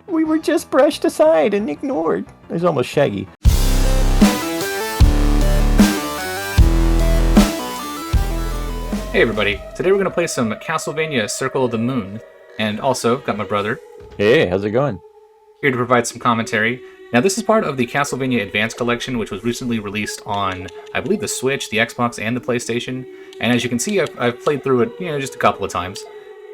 We were just brushed aside and ignored. It's almost Shaggy. Hey everybody, today we're going to play some Castlevania Circle of the Moon, and also got my brother. Hey, how's it going? Here to provide some commentary. Now this is part of the Castlevania Advance Collection, which was recently released on, I believe, the Switch, the Xbox, and the PlayStation. And as you can see, I've played through it, just a couple of times.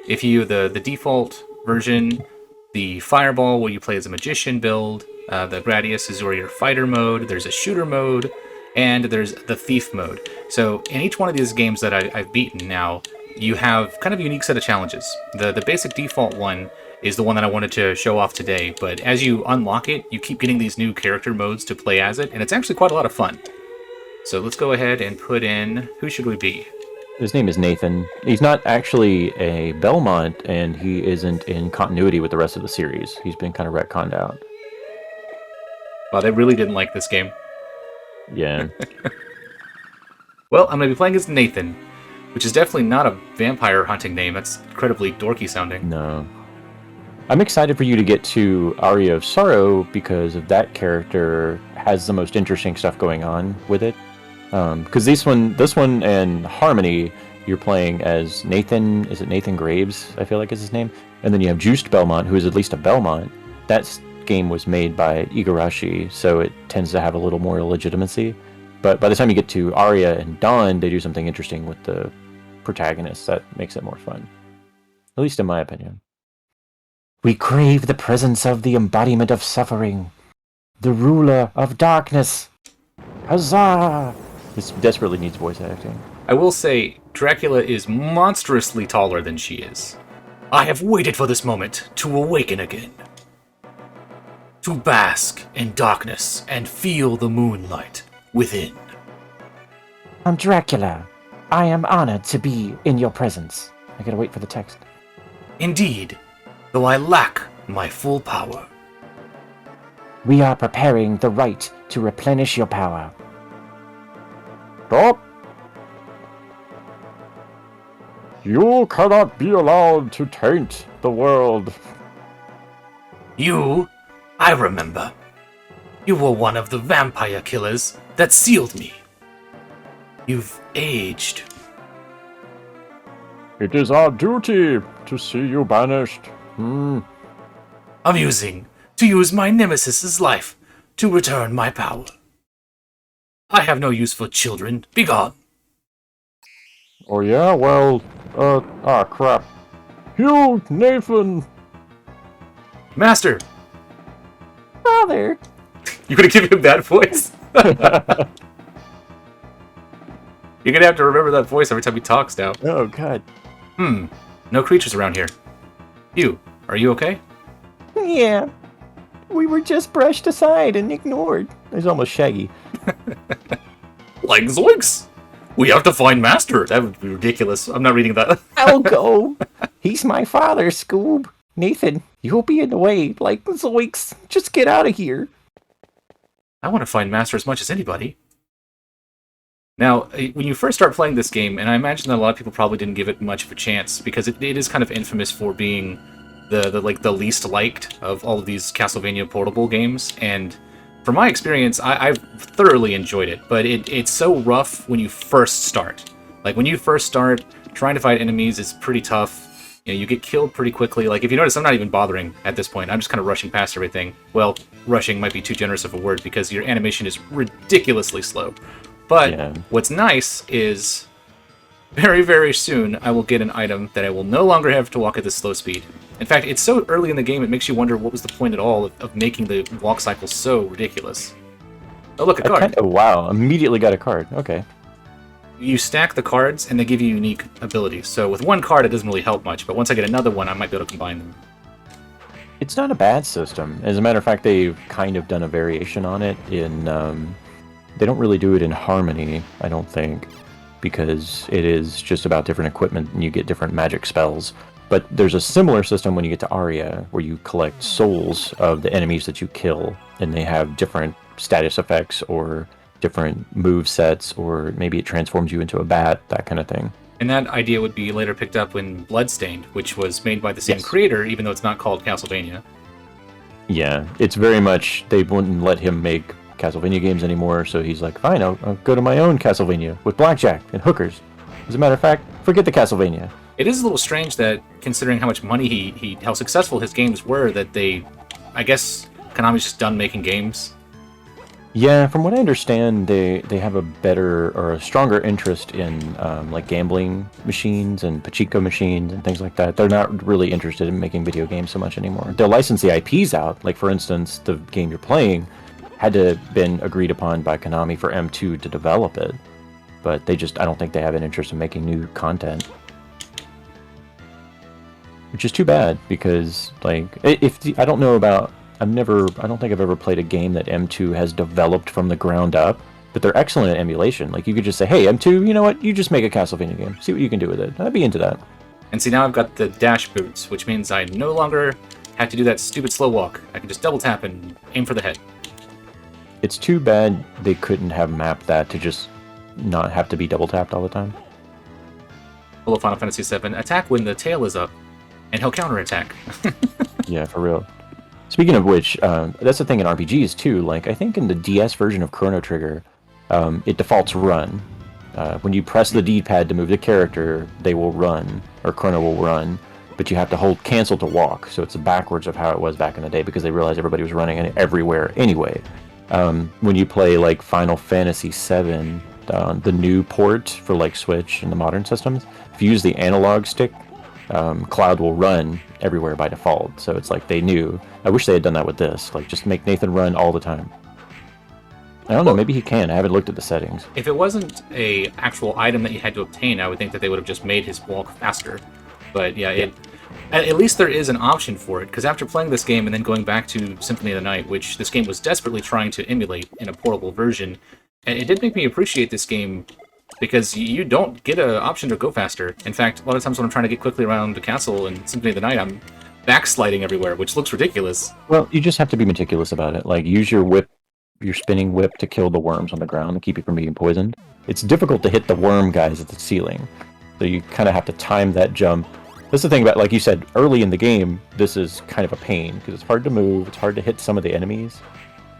If you, the default version, the Fireball, where you play as a magician build, the Gradius is where your fighter mode, there's a shooter mode, and there's the thief mode. So in each one of these games that I've beaten now, you have kind of a unique set of challenges. The basic default one is the one that I wanted to show off today, but as you unlock it, you keep getting these new character modes to play as it, and it's actually quite a lot of fun. So let's go ahead and put in, who should we be? His name is Nathan. He's not actually a Belmont, and he isn't in continuity with the rest of the series. He's been kind of retconned out. Wow, they really didn't like this game. Yeah. Well, I'm going to be playing as Nathan, which is definitely not a vampire hunting name. That's incredibly dorky sounding. No. I'm excited for you to get to Aria of Sorrow because of that character has the most interesting stuff going on with it. Because this one and Harmony, you're playing as Nathan. Is it Nathan Graves? I feel like is his name. And then you have Juiced Belmont, who is at least a Belmont. That game was made by Igarashi, so it tends to have a little more legitimacy. But by the time you get to Aria and Dawn, they do something interesting with the protagonists that makes it more fun. At least in my opinion. We crave the presence of the embodiment of suffering, the ruler of darkness. Huzzah! This desperately needs voice acting. I will say, Dracula is monstrously taller than she is. I have waited for this moment to awaken again. To bask in darkness and feel the moonlight within. I'm Dracula. I am honored to be in your presence. I gotta wait for the text. Indeed, though I lack my full power. We are preparing the rite to replenish your power. Stop! You cannot be allowed to taint the world. You, I remember. You were one of the vampire killers that sealed me. You've aged. It is our duty to see you banished. Amusing to use my nemesis's life to return my power. I have no use for children. Begone. Oh yeah? Well, crap. You, Nathan! Master! Father! You gonna give him that voice? You're gonna have to remember that voice every time he talks now. Oh, God. No creatures around here. You, are you okay? Yeah. We were just brushed aside and ignored. It's almost Shaggy. Like zoinks! We have to find Master! That would be ridiculous. I'm not reading that. I'll go. He's my father, Scoob. Nathan, you'll be in the way. Like, zoinks. Just get out of here. I want to find Master as much as anybody. Now, when you first start playing this game, and I imagine that a lot of people probably didn't give it much of a chance, because it is kind of infamous for being the least liked of all of these Castlevania portable games, and from my experience, I've thoroughly enjoyed it, but it's so rough when you first start. Like, when you first start, trying to fight enemies is pretty tough. You get killed pretty quickly. Like, if you notice, I'm not even bothering at this point. I'm just kind of rushing past everything. Well, rushing might be too generous of a word, because your animation is ridiculously slow. But What's nice is, very, very soon, I will get an item that I will no longer have to walk at this slow speed. In fact, it's so early in the game, it makes you wonder what was the point at all of making the walk cycle so ridiculous. Oh, look, a card. Wow, immediately got a card. Okay. You stack the cards, and they give you unique abilities. So with one card, it doesn't really help much, but once I get another one, I might be able to combine them. It's not a bad system. As a matter of fact, they've kind of done a variation on it in... they don't really do it in Harmony, I don't think, because it is just about different equipment and you get different magic spells. But there's a similar system when you get to Aria, where you collect souls of the enemies that you kill, and they have different status effects or different move sets, or maybe it transforms you into a bat, that kind of thing. And that idea would be later picked up in Bloodstained, which was made by the same creator, even though it's not called Castlevania. Yeah, it's very much they wouldn't let him make Castlevania games anymore, so he's like, fine, I'll go to my own Castlevania with blackjack and hookers. As a matter of fact, forget the Castlevania. It is a little strange that, considering how much money how successful his games were, that I guess Konami's just done making games. Yeah, from what I understand, they have a better or a stronger interest in like gambling machines and pachinko machines and things like that. They're not really interested in making video games so much anymore. They'll license the IPs out. Like for instance, the game you're playing had to have been agreed upon by Konami for M2 to develop it, but I don't think they have an interest in making new content. Which is too bad because like I don't know about. I don't think I've ever played a game that M2 has developed from the ground up, but they're excellent at emulation. Like, you could just say, hey, M2, you know what? You just make a Castlevania game. See what you can do with it. I'd be into that. And see, now I've got the dash boots, which means I no longer have to do that stupid slow walk. I can just double tap and aim for the head. It's too bad they couldn't have mapped that to just not have to be double tapped all the time. Below Final Fantasy VII, attack when the tail is up, and he'll counterattack. Yeah, for real. Speaking of which, that's the thing in RPGs too. Like, I think in the DS version of Chrono Trigger, it defaults run. When you press the D-pad to move the character, they will run, or Chrono will run, but you have to hold cancel to walk, so it's backwards of how it was back in the day because they realized everybody was running everywhere anyway. When you play like Final Fantasy VII, the new port for like Switch and the modern systems, if you use the analog stick, Cloud will run everywhere by default, so it's like they knew. I wish they had done that with this, like just make Nathan run all the time. I don't know, maybe he can. I haven't looked at the settings. If it wasn't a actual item that you had to obtain, I would think that they would have just made his walk faster. But yeah, at least there is an option for it, because after playing this game and then going back to Symphony of the Night, which this game was desperately trying to emulate in a portable version, it did make me appreciate this game because you don't get an option to go faster. In fact, a lot of times when I'm trying to get quickly around the castle in Symphony of the Night, I'm backsliding everywhere, which looks ridiculous. Well, you just have to be meticulous about it. Like, use your whip, your spinning whip to kill the worms on the ground and keep you from being poisoned. It's difficult to hit the worm guys at the ceiling, so you kind of have to time that jump. That's the thing about, like you said, early in the game, this is kind of a pain, because it's hard to move, it's hard to hit some of the enemies.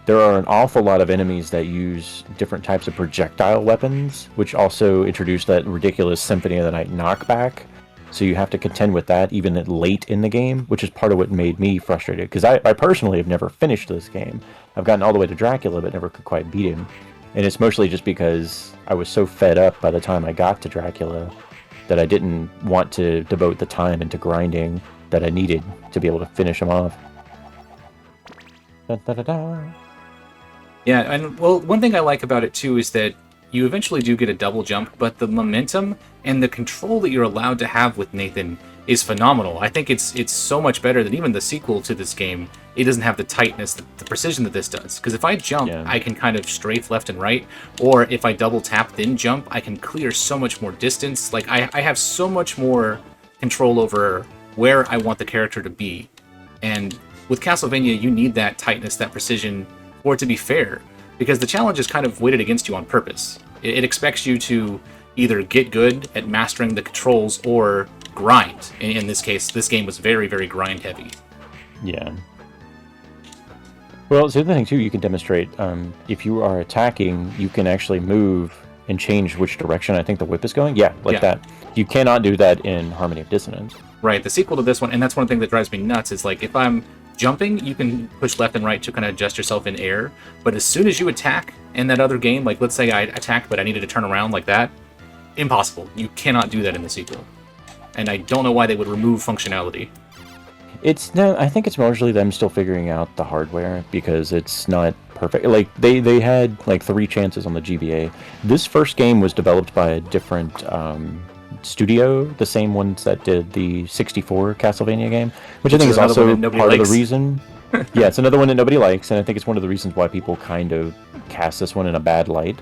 There are an awful lot of enemies that use different types of projectile weapons, which also introduce that ridiculous Symphony of the Night knockback. So you have to contend with that even late in the game, which is part of what made me frustrated. Because I personally have never finished this game. I've gotten all the way to Dracula, but never could quite beat him. And it's mostly just because I was so fed up by the time I got to Dracula that I didn't want to devote the time into grinding that I needed to be able to finish him off. Da, da, da, da. Yeah, and well, one thing I like about it too is that you eventually do get a double jump, but the momentum and the control that you're allowed to have with Nathan is phenomenal. I think it's so much better than even the sequel to this game. It doesn't have the tightness, the precision that this does. Because if I jump, I can kind of strafe left and right, or if I double tap then jump, I can clear so much more distance. Like, I have so much more control over where I want the character to be. And with Castlevania, you need that tightness, that precision, for it to be fair, because the challenge is kind of weighted against you on purpose. It expects you to either get good at mastering the controls or grind. In this case, this game was very, very grind heavy. Yeah. Well, it's the other thing too, you can demonstrate, if you are attacking, you can actually move and change which direction I think the whip is going. Yeah, like that. You cannot do that in Harmony of Dissonance. Right, the sequel to this one, and that's one thing that drives me nuts, is like, if I'm jumping, you can push left and right to kind of adjust yourself in air, but as soon as you attack in that other game, like let's say I attacked but I needed to turn around like that, impossible. You cannot do that in the sequel. And I don't know why they would remove functionality. I think it's mostly them still figuring out the hardware, because it's not perfect. Like, they had like 3 chances on the GBA. This first game was developed by a different studio, the same ones that did the 64 Castlevania game, which I think is also part of the reason. Yeah, it's another one that nobody likes, and I think it's one of the reasons why people kind of cast this one in a bad light,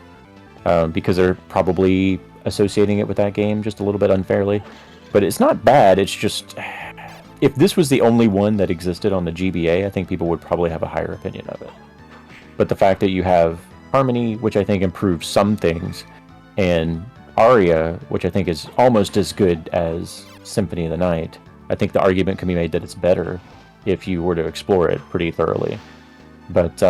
because they're probably associating it with that game just a little bit unfairly. But it's not bad, it's just, if this was the only one that existed on the GBA, I think people would probably have a higher opinion of it. But the fact that you have Harmony, which I think improves some things, and Aria, which I think is almost as good as Symphony of the Night, I think the argument can be made that it's better. if you were to explore it pretty thoroughly. But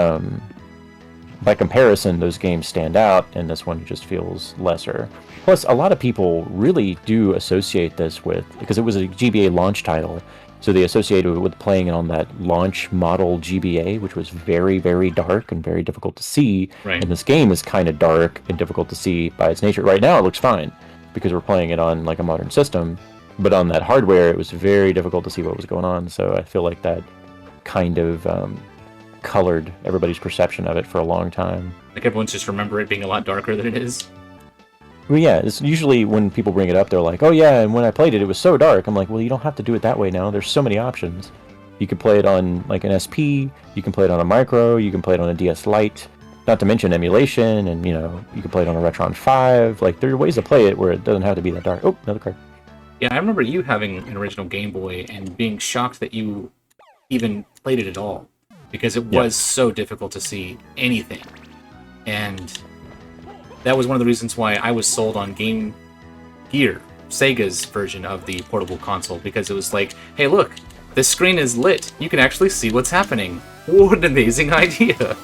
by comparison, those games stand out, and this one just feels lesser. Plus, a lot of people really do associate this with, because it was a GBA launch title, so they associated it with playing it on that launch model GBA, which was very, very dark and very difficult to see. Right. And this game is kind of dark and difficult to see by its nature. Right now, it looks fine because we're playing it on like a modern system, but on that hardware, it was very difficult to see what was going on. So I feel like that kind of colored everybody's perception of it for a long time. Like everyone's just remember it being a lot darker than it is. Well, yeah, it's usually when people bring it up, they're like, "Oh yeah, and when I played it, it was so dark." I'm like, "Well, you don't have to do it that way now. There's so many options. You can play it on like an SP, you can play it on a micro, you can play it on a DS Lite, not to mention emulation, and you can play it on a Retron 5. Like there are ways to play it where it doesn't have to be that dark." Oh, another card. Yeah, I remember you having an original Game Boy and being shocked that you even played it at all, because it was so difficult to see anything. And that was one of the reasons why I was sold on Game Gear, Sega's version of the portable console, because it was like, hey look, this screen is lit, you can actually see what's happening. What an amazing idea!